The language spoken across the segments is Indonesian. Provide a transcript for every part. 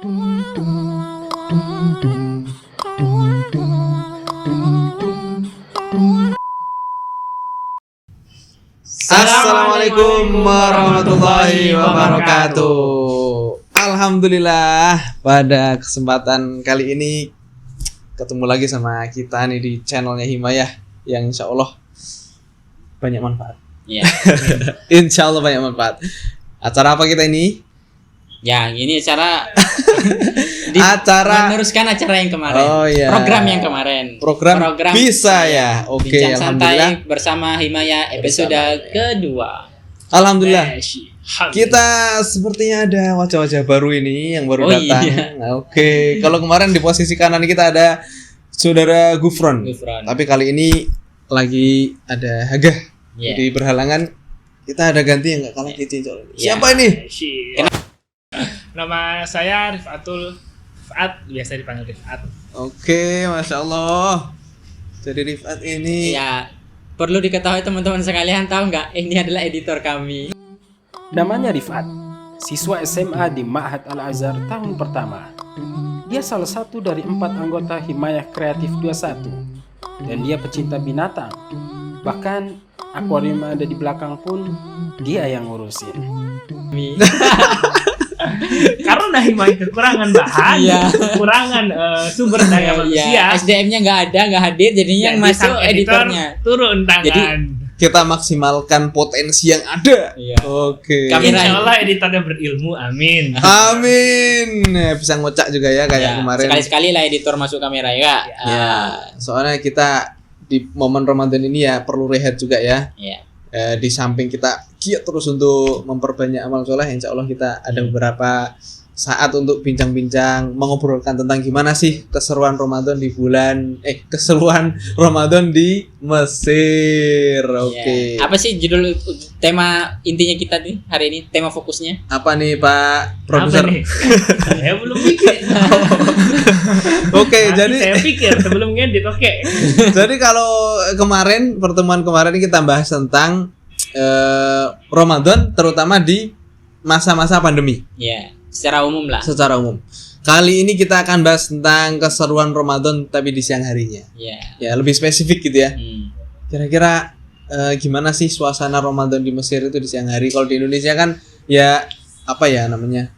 Assalamualaikum warahmatullahi wabarakatuh. Alhamdulillah, pada kesempatan kali ini ketemu lagi sama kita nih di channelnya Himayah yang insya Allah banyak manfaat. Iya. Insya Allah banyak manfaat. Acara apa kita ini? Ya, ini acara meneruskan acara yang kemarin. Oh iya. Program yang kemarin. Program bisa ya. Oke, Bincang alhamdulillah. santai bersama Himayah episode kedua. Alhamdulillah. Kita sepertinya ada wajah-wajah baru ini yang baru datang. Iya. Nah, oke. Kalau kemarin di posisi kanan kita ada Saudara Gufron. Tapi kali ini lagi ada Hagah. Yeah. Jadi berhalangan. Kita ada ganti yang nggak kalah kece. Yeah. Siapa ini? Nama saya Rifatul Rifat, biasa dipanggil Rifat. Oke, Masya Allah. Jadi Rifat ini Ya, perlu diketahui teman-teman sekalian, tahu nggak? Ini adalah editor kami. Namanya Rifat, siswa SMA di Ma'had Al-Azhar tahun pertama. Dia salah satu dari 4 anggota Himayah Kreatif 21. Dan dia pecinta binatang. Bahkan akuarium yang ada di belakang pun dia yang ngurusin. Karena Himayah kekurangan bahan, kekurangan sumber daya manusia. SDM-nya nggak hadir, jadinya yang masuk editornya. Turun tangan. Jadi, kita maksimalkan potensi yang ada. Iya. Oke. Insya Allah editornya berilmu, amin. Amin. Bisa ngocak juga ya kayak kemarin. Sekali-sekali lah editor masuk kamera ya. Ya, soalnya kita di momen Ramadan ini ya perlu rehat juga ya. Iya. Di samping kita giat terus untuk memperbanyak amal soleh, insya Allah kita ada beberapa saat untuk bincang-bincang mengobrolkan tentang gimana sih keseruan Ramadan di keseruan Ramadan di Mesir. Oke. Apa sih judul tema intinya kita nih hari ini? Tema fokusnya? Apa nih Pak Produser? Apa nih? Saya belum pikir. Oke, jadi saya pikir sebelum ngedit. Oke. Jadi kalau pertemuan kemarin kita bahas tentang Ramadan terutama di masa-masa pandemi. Iya, secara umum lah. Secara umum. Kali ini kita akan bahas tentang keseruan Ramadan tapi di siang harinya. Iya. Ya, lebih spesifik gitu ya. Kira-kira gimana sih suasana Ramadan di Mesir itu di siang hari? Kalau di Indonesia kan ya apa ya namanya?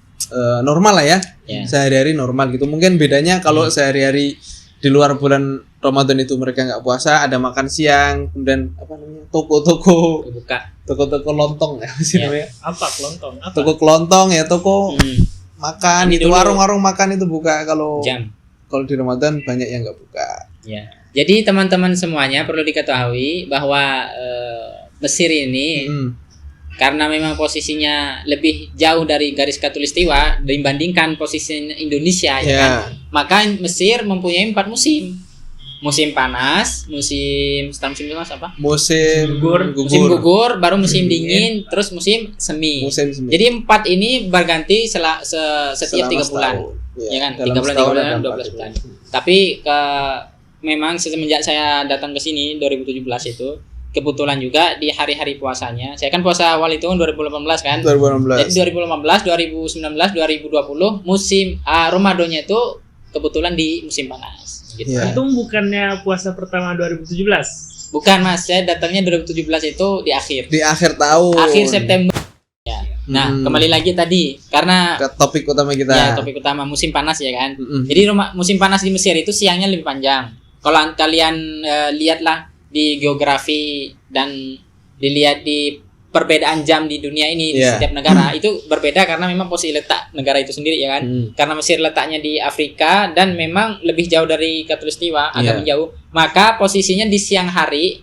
Normal lah ya. Sehari-hari normal gitu. Mungkin bedanya kalau sehari-hari di luar bulan Ramadan itu mereka nggak puasa, ada makan siang, kemudian apa namanya toko-toko lontong ya sih namanya. Apa kelontong? Apa? Toko kelontong ya, toko makan Ini itu, dulu. warung-warung makan itu buka kalau Jam. Kalau di Ramadan banyak yang nggak buka. Ya. Jadi teman-teman semuanya perlu diketahui bahwa Mesir ini karena memang posisinya lebih jauh dari garis khatulistiwa dibandingkan posisi Indonesia ya kan. Maka Mesir mempunyai 4 musim. Musim panas, musim apa? Musim gugur, baru musim dingin, terus musim semi. Jadi 4 ini berganti setiap 3 bulan. Ya kan? 3 bulan, 12 bulan. Tapi memang semenjak saya datang ke sini 2017 itu kebetulan juga di hari-hari puasanya. Saya kan puasa awal itu 2018 kan. 2018. Jadi 2018, 2019, 2020 musim Ramadannya itu kebetulan di musim panas. Gitu. Itu bukannya puasa pertama 2017? Bukan Mas, saya datangnya 2017 itu di akhir. Di akhir tahun. Akhir September. Ya. Nah, kembali lagi tadi karena ke topik utama kita. Ya, topik utama musim panas ya kan. Jadi musim panas di Mesir itu siangnya lebih panjang. Kalau kalian lihatlah di geografi dan dilihat di perbedaan jam di dunia ini di setiap negara itu berbeda karena memang posisi letak negara itu sendiri ya kan. Karena Mesir letaknya di Afrika dan memang lebih jauh dari khatulistiwa, agak menjauh. Maka posisinya di siang hari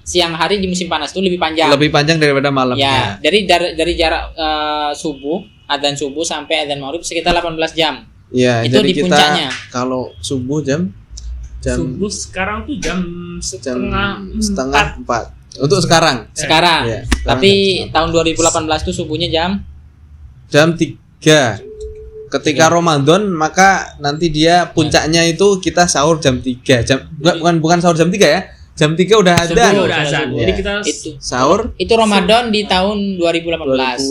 di musim panas itu lebih panjang. Lebih panjang daripada malam. Ya, dari jarak adzan subuh sampai adzan maghrib sekitar 18 jam. Iya, itu jadi di puncaknya. Kalau subuh jam subuh sekarang tuh jam setengah 4. Untuk sekarang. Ya, tapi tahun 2018 tuh subuhnya jam 3. Ketika Ramadan maka nanti dia puncaknya itu kita sahur jam 3. Bukan sahur jam 3 ya. Jam 3 udah ada. Subuh, udah azan. subuh. Jadi kita Itu Sahur Ramadan di tahun 2018.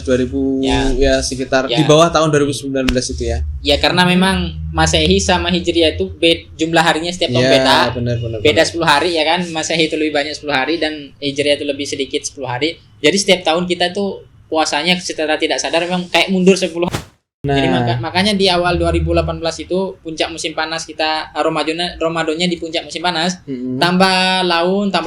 2000 Ya. ya sekitar Ya. di bawah tahun 2019 itu ya. Ya karena memang Masehi sama Hijriah itu jumlah harinya setiap tahun beda. Benar. Beda 10 hari ya kan. Masehi itu lebih banyak 10 hari dan Hijriah itu lebih sedikit 10 hari. Jadi setiap tahun kita tuh puasanya secara tidak sadar memang kayak mundur 10 hari. Nah, Jadi makanya di awal 2018 itu puncak musim panas kita Ramadannya di puncak musim panas. Tambah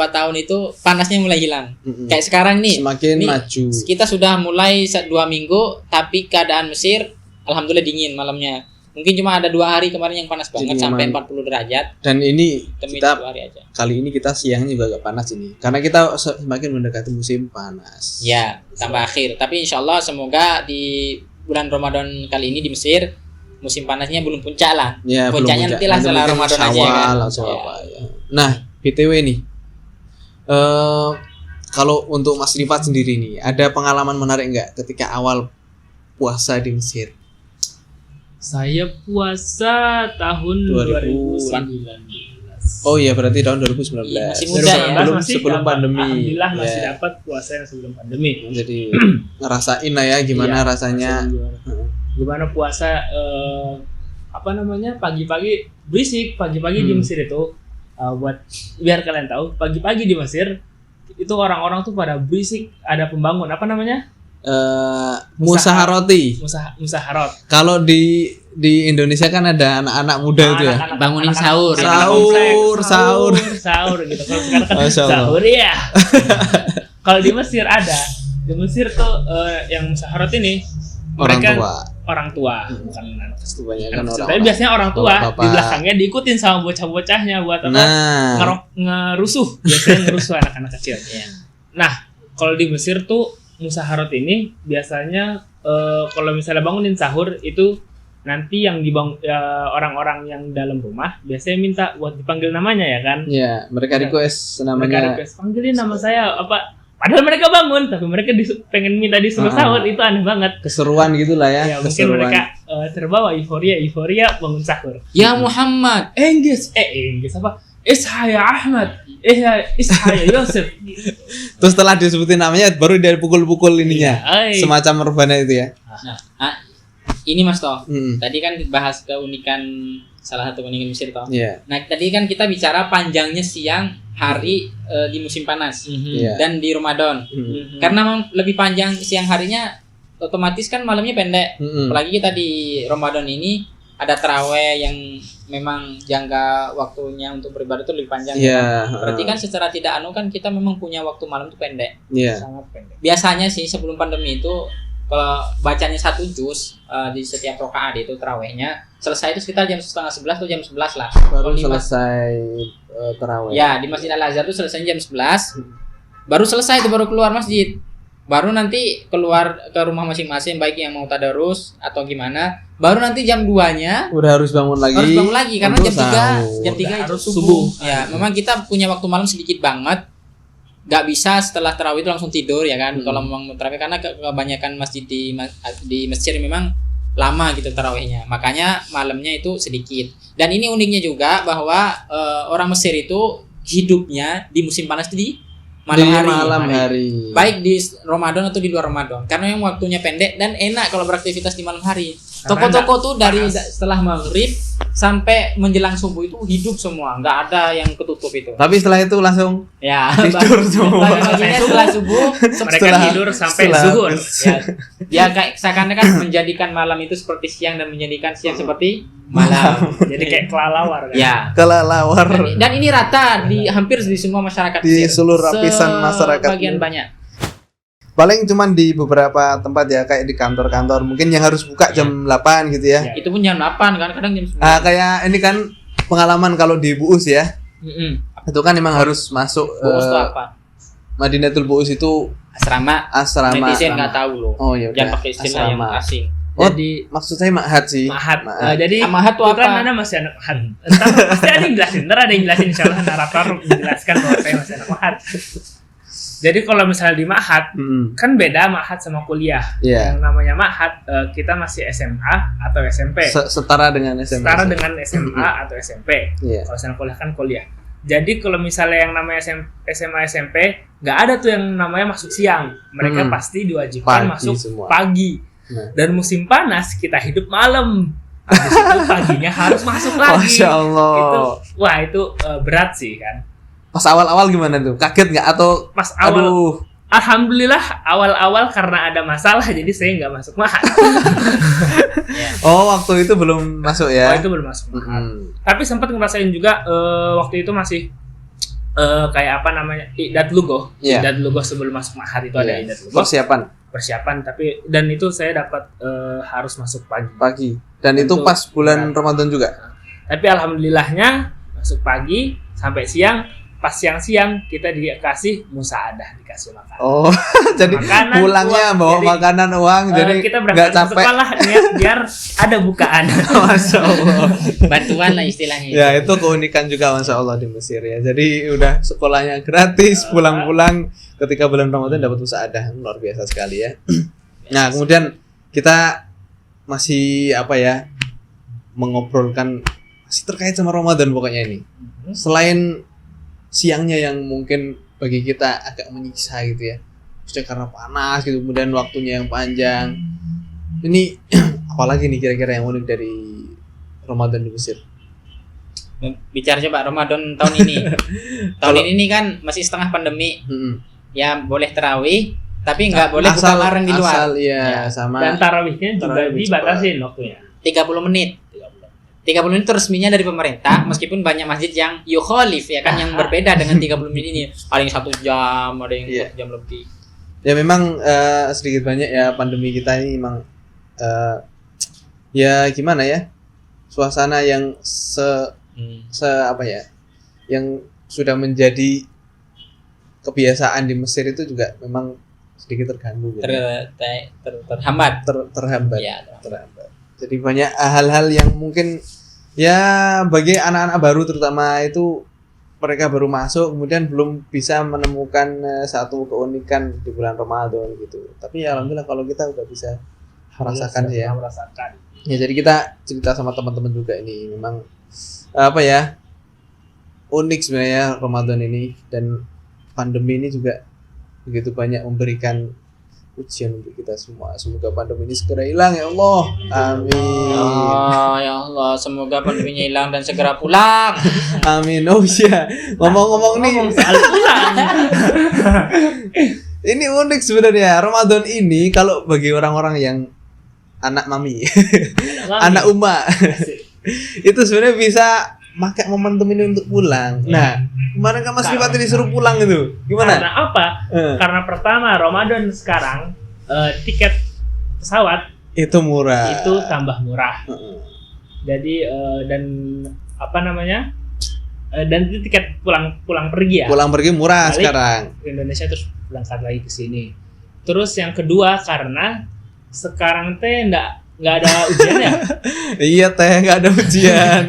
tahun itu panasnya mulai hilang. Kayak sekarang nih. semakin nih, maju. Kita sudah mulai 2 minggu tapi keadaan Mesir alhamdulillah dingin malamnya. Mungkin cuma ada 2 hari kemarin yang panas banget Jadi sampai memang- 40 derajat. Dan ini Demi kita 2 hari aja. kali ini kita siangnya juga agak panas ini. Karena kita semakin mendekati musim panas. Ya, tambah akhir. Tapi insya Allah semoga di bulan Ramadan kali ini di Mesir musim panasnya belum puncak lah. Ya, belum Puncaknya nanti lah setelah mungkin Ramadan aja Syawal kan. atau Ya. apa ya. Nah, BTW nih. Kalau untuk Mas Rifat sendiri nih, ada pengalaman menarik nggak ketika awal puasa di Mesir? saya puasa tahun 2019. Oh iya, berarti tahun 2019. Iya, masih muda ya. Sebelum pandemi. Alhamdulillah masih Ya. dapat puasa yang sebelum pandemi. Jadi ngerasain lah ya gimana Iya, rasanya. Gimana puasa pagi-pagi berisik pagi-pagi di Mesir itu buat biar kalian tahu pagi-pagi di Mesir itu orang-orang tuh pada berisik, ada pembangun Musaharoti. musaharot. Kalau di Indonesia kan ada anak-anak muda itu ya. Anak-anak- Bangunin anak-anak- sahur. sahur gitu. Kalau sekarang kan Masya Allah. sahur ya. Kalau di Mesir ada. Di Mesir tuh yang musaharot ini Orang mereka tua. orang tua, bukan anak kecil. Kebanyakan Tapi orang. biasanya orang tua bapak-bapak. di belakangnya diikutin sama bocah-bocahnya buat apa? Nah, Ngerusuh, biasanya ngerusuh anak-anak kecil. Iya. Nah, kalau di Mesir tuh musaharot ini biasanya kalau misalnya bangunin sahur itu nanti yang orang-orang yang dalam rumah biasanya minta buat dipanggil namanya ya kan? ya mereka request Mereka namanya. request panggilin nama saya apa? Padahal mereka bangun tapi mereka pengen minta disuruh sahur, itu aneh banget. Keseruan gitulah ya. Ya, mungkin keseruan. mereka terbawa euforia bangun sahur. Ya Muhammad. Enggis apa? Isha ya Ahmad. Isha ya Yosef. Terus setelah disebutin namanya baru dia pukul-pukul ininya. Ay. Semacam rebana itu ya. Nah, ini Mas Toh. Mm. Tadi kan bahas keunikan salah satu keunikan Mesir Toh. Iya. Nah, tadi kan kita bicara panjangnya siang hari di musim panas Iya. dan di Ramadan. Mm. Karena memang lebih panjang siang harinya, otomatis kan malamnya pendek. Mm-mm. Apalagi kita di Ramadan ini ada taraweh yang memang jangka waktunya untuk beribadah itu lebih panjang. Iya. kan? Berarti kan secara tidak kan kita memang punya waktu malam itu pendek. Iya. Sangat pendek. Biasanya sih sebelum pandemi itu kalau bacanya 1 juz di setiap rakaat itu tarawehnya selesai itu sekitar jam 10:30 atau jam 11 lah. Baru Kalau di selesai tarawih. Ya, di Masjid Al-Azhar itu selesai jam 11. Baru selesai itu baru keluar masjid. Baru nanti keluar ke rumah masing-masing baik yang mau tadarus atau gimana. Baru nanti jam 2-nya Udah harus bangun lagi. harus bangun lagi karena untuk jam 3 sahur. jam 3 Udah itu harus subuh. subuh. Ya, memang kita punya waktu malam sedikit banget. Gak bisa setelah tarawih itu langsung tidur ya kan. Kalau memang tarawih karena kebanyakan masjid di Mesir memang lama gitu tarawihnya. Makanya malamnya itu sedikit. Dan ini uniknya juga bahwa orang Mesir itu hidupnya di musim panas itu di Di malam hari. baik di Ramadan atau di luar Ramadan karena yang waktunya pendek dan enak kalau beraktivitas di malam hari. Karena Toko-toko tuh dari panas. setelah maghrib sampai menjelang subuh itu hidup semua, nggak ada yang ketutup itu. Tapi setelah itu langsung Ya, tidur semua. bagian setelah subuh Mereka tidur sampai setelah zuhur. habis. ya kayak seakan-akan menjadikan malam itu seperti siang dan menjadikan siang seperti malam. Jadi kayak kelalawar kan. Ya. Kelelawar. Dan ini rata di hampir di semua masyarakat Di Mesir. seluruh lapisan masyarakat. Bagian banyak. Paling cuman di beberapa tempat ya kayak di kantor-kantor mungkin yang harus buka jam 8 gitu ya. Ya. Itu pun jam 8 kan, kadang jam 9. Kayak ini kan pengalaman kalau di Buus ya. Itu kan emang harus masuk Bos itu apa? Madinatul Buus itu Asrama. asrama. Netizen nggak tahu loh. Oh iya Jangan udah. pakai istilah yang Asrama. asing. Oh, Jadi maksud saya ma'had sih. Mahat. Ma'had. Jadi Mahat tuh kebetulan apa? Nana masih anak Mahat. Entar pasti ada yang jelasin. Ntar ada yang jelasin insyaallah narator menjelaskan bahwa saya masih anak Mahat. Jadi kalau misalnya di Mahat kan beda Mahat sama kuliah. Iya. Yang namanya Mahat kita masih SMA atau SMP. Setara dengan SMA. Setara dengan SMA atau SMP. Iya. Kalau misalnya kuliah kan kuliah. Jadi kalau misalnya yang namanya SMA SMP nggak ada tuh yang namanya masuk siang. Mereka pasti diwajibkan masuk semua. pagi. Dan musim panas kita hidup malam. Habis itu paginya harus masuk lagi. Masya Allah. Itu berat sih kan. Pas awal-awal gimana tuh? Kaget nggak atau Pas awal, aduh. alhamdulillah awal-awal karena ada masalah jadi saya nggak masuk mahat. Oh, waktu itu belum masuk ya? Oh, itu belum masuk mahat. Tapi sempat ngerasain juga waktu itu masih kayak apa namanya Idat Lugo. Idat Lugo sebelum masuk mahat itu ada Idat Lugo. Persiapan tapi dan itu saya dapat harus masuk pagi. Dan itu pas bulan Ramadan juga. Tapi alhamdulillahnya masuk pagi sampai siang. Pas siang-siang kita dikasih musaadah, dikasih makan. Oh, jadi makanan, pulangnya uang. bawa Jadi, makanan uang, jadi kita nggak berangkat ke capek. sekolah biar ada bukaan. Masya Allah. Bantuan lah istilahnya. Ya itu keunikan juga Masya Allah di Mesir ya. Jadi udah sekolahnya gratis, pulang-pulang ketika bulan Ramadan dapat musaadah, luar biasa sekali ya. Nah kemudian kita masih mengobrolkan masih terkait sama Ramadan pokoknya ini. Selain siangnya yang mungkin bagi kita agak menyiksa gitu ya, sudah karena panas gitu, kemudian waktunya yang panjang. Ini apalagi nih kira-kira yang unik dari Ramadan di Mesir? Bicara coba Ramadan tahun ini. Tahun ini kan masih setengah pandemi. Ya boleh tarawih, tapi nggak boleh buka bareng di luar. Sama. Dan tarawihnya juga dibatasin waktunya. 30 menit. 30 menit itu resminya dari pemerintah, meskipun banyak masjid yang yukholif ya kan, yang berbeda dengan 30 menit ini. Ada yang 1 jam, ada yang 1 jam lebih. Ya memang sedikit banyak ya pandemi kita ini memang ya gimana ya, suasana yang yang sudah menjadi kebiasaan di Mesir itu juga memang sedikit terganggu gitu. Terhambat. Terhambat. Ya, terhambat. Jadi banyak hal-hal yang mungkin ya bagi anak-anak baru terutama itu mereka baru masuk kemudian belum bisa menemukan satu keunikan di bulan Ramadan gitu. Tapi ya alhamdulillah kalau kita udah bisa merasakan ya. Ya jadi kita cerita sama teman-teman juga ini memang unik sebenarnya Ramadan ini, dan pandemi ini juga begitu banyak memberikan ujian untuk kita semua. Semoga pandemi ini segera hilang ya Allah. Amin. Oh ya Allah, semoga pandeminya hilang dan segera pulang. Amin. Oh iya, ngomong-ngomong nih soal pulang. Ini unik sebenarnya Ramadan ini kalau bagi orang-orang yang anak mami, anak Uma, itu sebenarnya bisa pakai momentum ini untuk pulang. Nah, kemarin kan Mas Rifat disuruh pulang itu, gimana? Karena apa? Karena pertama Ramadan sekarang tiket pesawat itu murah. Itu tambah murah. Jadi dan dan itu tiket pulang pergi ya. Pulang pergi murah balik sekarang. Ke Indonesia terus berangkat lagi ke sini. Terus yang kedua karena sekarang nggak ada ujian ya? Iya teh, nggak ada ujian.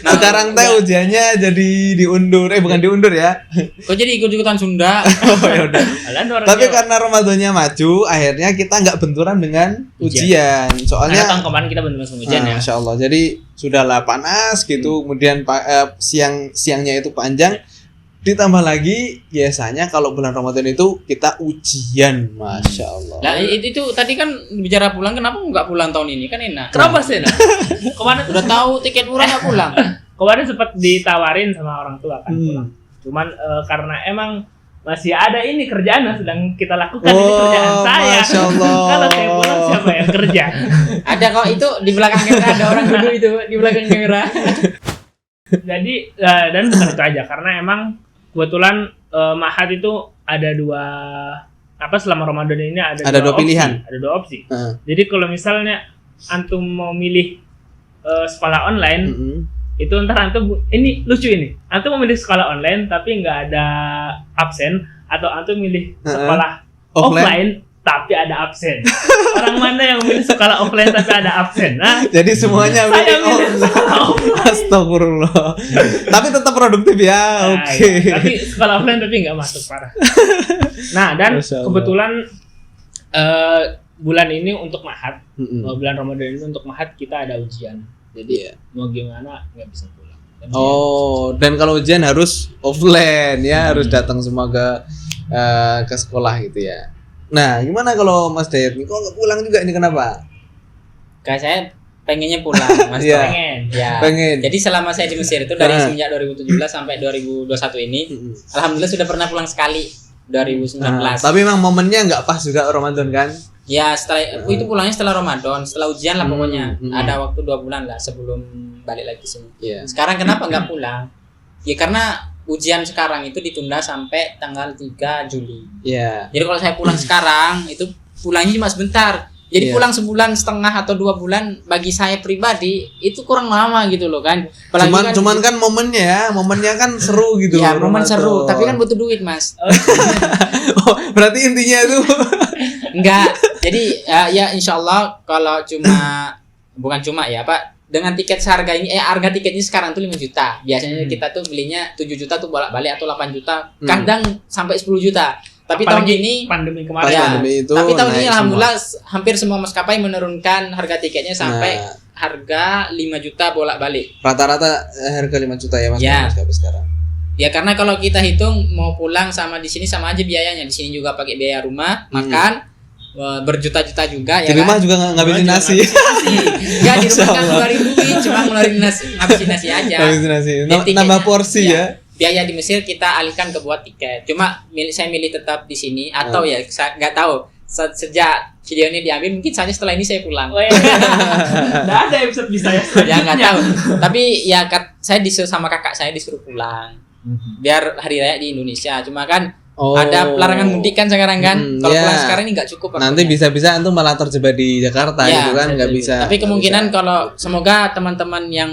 Sekarang teh ujiannya jadi diundur, bukan diundur ya? Kok jadi ikut-ikutan Sunda? Oh ya udah. Tapi karena Ramadannya maju, akhirnya kita nggak benturan dengan ujian. Soalnya tahun kemarin kita benturan sama ujian ya. Masya Allah. Jadi sudahlah panas gitu, kemudian siangnya itu panjang. Ditambah lagi biasanya kalau bulan Ramadan itu kita ujian, Masya Allah. Nah itu tadi kan bicara pulang, kenapa nggak pulang tahun ini kan enak? Kenapa sih? Kemarin udah tahu tiket murah nggak pulang. Kemarin sempat ditawarin sama orang tua kan pulang. Cuman karena emang masih ada ini kerjaan yang sedang kita lakukan, ini kerjaan saya. Masya Allah. Kalau saya pulang siapa yang kerja? Ada kok itu di belakang kamera, ada orang duduk itu di belakang kamera. Jadi dan bukan itu aja, karena emang kebetulan Mahat itu ada selama Ramadan ini ada dua pilihan. Ada 2 opsi. Jadi kalau misalnya antum mau milih sekolah online, itu ntar antum ini lucu ini. Antum mau milih sekolah online tapi nggak ada absen, atau antum milih sekolah offline tapi ada absen. Orang mana yang milih sekolah offline tapi ada absen? Nah, jadi semuanya milih offline. Astagfirullah. Tapi tetap produktif ya. Nah, Oke. ya. Tapi sekolah offline tapi nggak masuk, parah. Nah, dan kebetulan bulan ini untuk Mahat, bulan Ramadan ini untuk Mahat kita ada ujian. Jadi mau gimana nggak bisa pulang. Oh, dan kalau ujian harus offline ya, harus datang semua ke sekolah gitu ya. Nah, gimana kalau Mas Dayat nih? Kok nggak pulang juga ini kenapa? Kayak saya pengennya pulang, Mas. Iya. Pengen. Ya. Pengen. Jadi selama saya di Mesir itu dari semenjak 2017 sampai 2021 ini, alhamdulillah sudah pernah pulang sekali 2019. Tapi memang momennya nggak pas juga Ramadan kan? Ya setelah itu pulangnya setelah Ramadan, setelah ujian lah pokoknya. Ada waktu 2 bulan lah sebelum balik lagi ke sini. Iya. Sekarang kenapa nggak pulang? Ya karena ujian sekarang itu ditunda sampai tanggal 3 Juli. Iya. Jadi kalau saya pulang sekarang itu pulangnya cuma sebentar. Jadi pulang sebulan setengah atau 2 bulan bagi saya pribadi itu kurang lama gitu loh kan. Apalagi Cuman kan momennya kan seru gitu. Ya momen Ramadan. seru, tapi kan butuh duit Mas. Oh, berarti intinya itu Enggak. Jadi ya insyaallah kalau bukan cuma ya Pak, dengan tiket seharga ini harga tiketnya sekarang tuh 5 juta. Biasanya kita tuh belinya 7 juta tuh bolak-balik atau 8 juta, kadang sampai 10 juta. Tapi tahun ini pandemi kemarin pandemi itu tapi tahun ini naik alhamdulillah hampir semua maskapai menurunkan harga tiketnya sampai harga 5 juta bolak-balik. Rata-rata harga 5 juta ya Mas Ya. sekarang. Ya karena kalau kita hitung mau pulang sama di sini sama aja biayanya. Di sini juga pakai biaya rumah, makan berjuta-juta juga ya. Di rumah kan? juga ngabisin nasi. Enggak di rumah kan ngeluarin duit, cuma ngeluarin nasi, ngabisin nasi aja. Ngabisin nasi. Jadi Nambah tiketnya, porsi ya. Biaya di Mesir kita alihkan ke buat tiket. Cuma saya milih tetap di sini atau ya saya nggak tahu sejak video ini diambil mungkin saja setelah ini saya pulang. Nggak ada episode bisa ya. Ya nggak tahu. Tapi ya saya disuruh sama kakak saya disuruh pulang. Biar hari raya di Indonesia. Cuma kan ada larangan mudik kan sekarang kan. Kalau pulang sekarang ini nggak cukup. Nanti bisa-bisa antum malah terjebak di Jakarta Ya, gitu kan, nggak bisa. Tapi kemungkinan kalau semoga teman-teman yang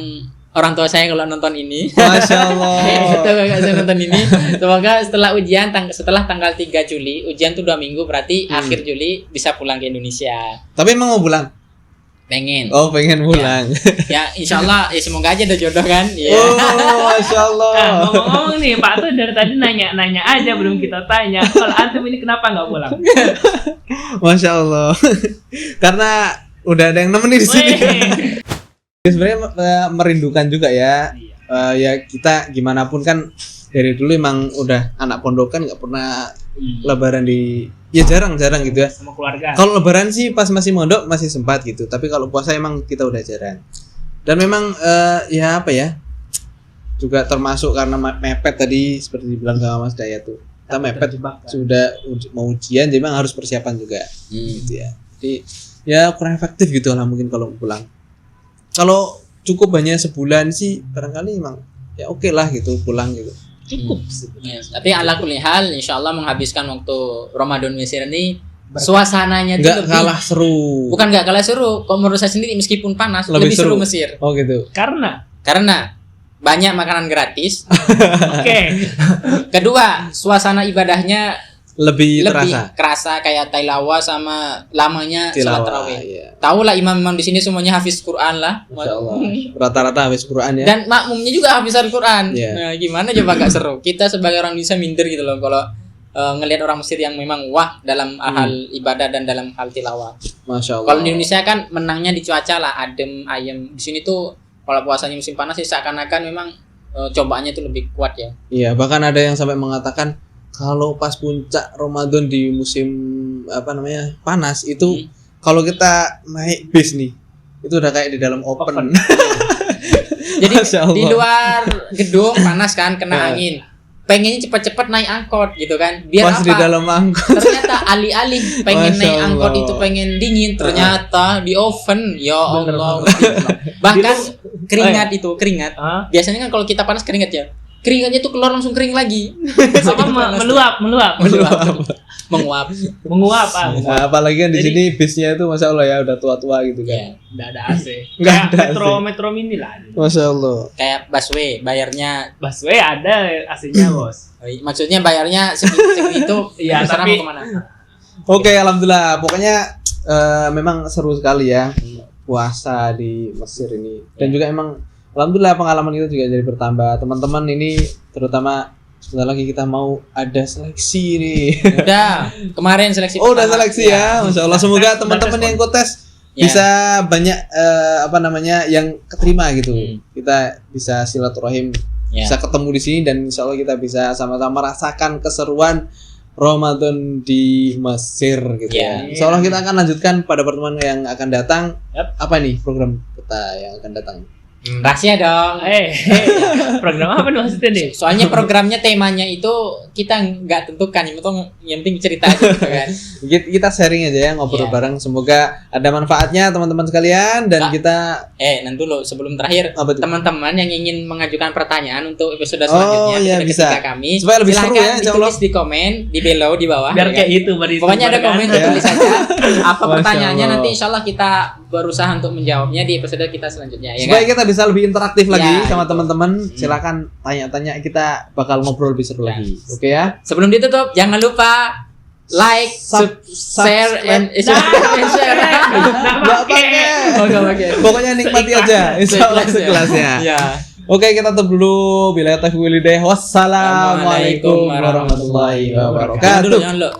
orang tua saya kalau nonton ini, Masya Allah. Betul kakak saya nonton ini. Semoga setelah ujian setelah tanggal 3 Juli, ujian tuh 2 minggu berarti akhir Juli bisa pulang ke Indonesia. Tapi emang mau pulang? Pengen. Oh, pengen pulang. Ya insyaallah ya semoga aja ada jodoh kan. Iya. Oh, Masya Allah. Nah, ngomong-ngomong nih Pak tuh dari tadi nanya aja belum kita tanya. Kalau antum ini kenapa nggak pulang? Masya Allah. Karena udah ada yang nemenin di sini. Sebenarnya merindukan juga ya. Ya kita gimana pun kan dari dulu emang udah anak pondokan nggak pernah lebaran ya jarang gitu ya. Sama keluarga. Kalau lebaran sih pas masih mondok masih sempat gitu. Tapi kalau puasa emang kita udah jarang. Dan memang ya apa ya? Juga termasuk karena mepet tadi seperti dibilang sama Mas Dayat tuh. Kita mepet sudah mau ujian jadi memang harus persiapan juga. Gitu ya. Jadi ya kurang efektif gitu lah mungkin kalau pulang. Kalau cukup hanya sebulan sih barangkali emang ya oke lah gitu pulang gitu. Cukup. Ya, tapi ala kulli hal insyaallah menghabiskan waktu Ramadan Mesir ini suasananya tuh Nggak lebih kalah seru. Bukan nggak kalah seru. Kalau menurut saya sendiri meskipun panas lebih seru Mesir. Oh gitu. Karena Banyak makanan gratis. Oke. Kedua, suasana ibadahnya Lebih kerasa kayak tilawah sama lamanya salat tarawih. Iya. Tahu lah imam-imam di sini semuanya hafiz Quran lah. Masya Allah. Rata-rata habis Quran ya. Dan makmumnya juga hafiz Quran. Yeah. Nah, gimana coba gak seru? Kita sebagai orang Indonesia minder gitu loh kalau ngelihat orang Mesir yang memang wah dalam hal ibadah dan dalam hal tilawah. Masya Allah. Kalau di Indonesia kan menangnya di cuaca lah, adem, ayem. Di sini tuh kalau puasanya musim panas sih seakan-akan memang cobaannya tuh lebih kuat ya. Iya, bahkan ada yang sampai mengatakan kalau pas puncak Ramadan di musim panas itu kalau kita naik bis nih itu udah kayak di dalam open. Jadi di luar gedung panas kan kena angin. Pengennya cepat-cepat naik angkot gitu kan. Biar pas apa? Di dalam angkot. Ternyata alih-alih pengen naik angkot itu pengen dingin, ternyata di oven. Ya Allah. Bahkan keringat. Biasanya kan kalau kita panas keringat ya. Keringatnya tuh keluar langsung kering lagi. Menguap. Menguap. Nah, apalagi kan di sini bisnya itu Masya Allah ya udah tua-tua gitu kan. Iya. Nggak ada AC. Nggak ada Metro mini lah. Masya Allah. Kayak busway bayarnya. Busway ada AC-nya bos. Maksudnya bayarnya segitu. Iya tapi mau kemana? Oke, alhamdulillah. Pokoknya memang seru sekali ya puasa di Mesir ini. Dan juga emang alhamdulillah pengalaman kita juga jadi bertambah. Teman-teman ini terutama sebentar lagi kita mau ada seleksi nih. Udah, kemarin seleksi. Oh, udah seleksi ya. Masya Allah. Semoga teman-teman yang ikut tes Ya. bisa banyak yang keterima gitu. Hmm. Kita bisa silaturahim, Ya. bisa ketemu di sini dan insya Allah kita bisa sama-sama rasakan keseruan Ramadan di Mesir gitu ya. Ya. Insya Allah kita akan lanjutkan pada pertemuan yang akan datang. Yap. Apa nih program kita yang akan datang? Rahasia dong. Program apa nih maksudnya nih? Soalnya programnya temanya itu kita nggak tentukan, yang penting cerita aja gitu kan. Kita sharing aja ya, ngobrol Iya. bareng. Semoga ada manfaatnya teman-teman sekalian dan Kak. kita Nanti dulu sebelum terakhir, apa tuh? teman-teman yang ingin mengajukan pertanyaan untuk episode Oh, selanjutnya, iya, episode bisa. ketiga kami, Supaya lebih seru silahkan ya, insya Allah. ditulis di komen di below di bawah. Biar ya kayak kan? itu baru itu Pokoknya ada kan? komen, Ya. tulis aja apa Masya pertanyaannya, Allah. nanti insya Allah kita berusaha untuk menjawabnya di episode kita selanjutnya. Ya Supaya kan? kita bisa lebih interaktif lagi Ya, sama gitu. teman-teman. Silakan tanya-tanya, kita bakal ngobrol lebih seru Ya. lagi. Oke ya. Sebelum ditutup, jangan lupa like, share, and share. Nggak pakai. Oh, nggak pakai. Pokoknya nikmati aja. Insya Allah sekelasnya. Ya. Oke, kita tutup dulu. Bila taufiq wal hidayah. Wassalamualaikum warahmatullahi Jangan wabarakatuh. dulu, jangan dulu.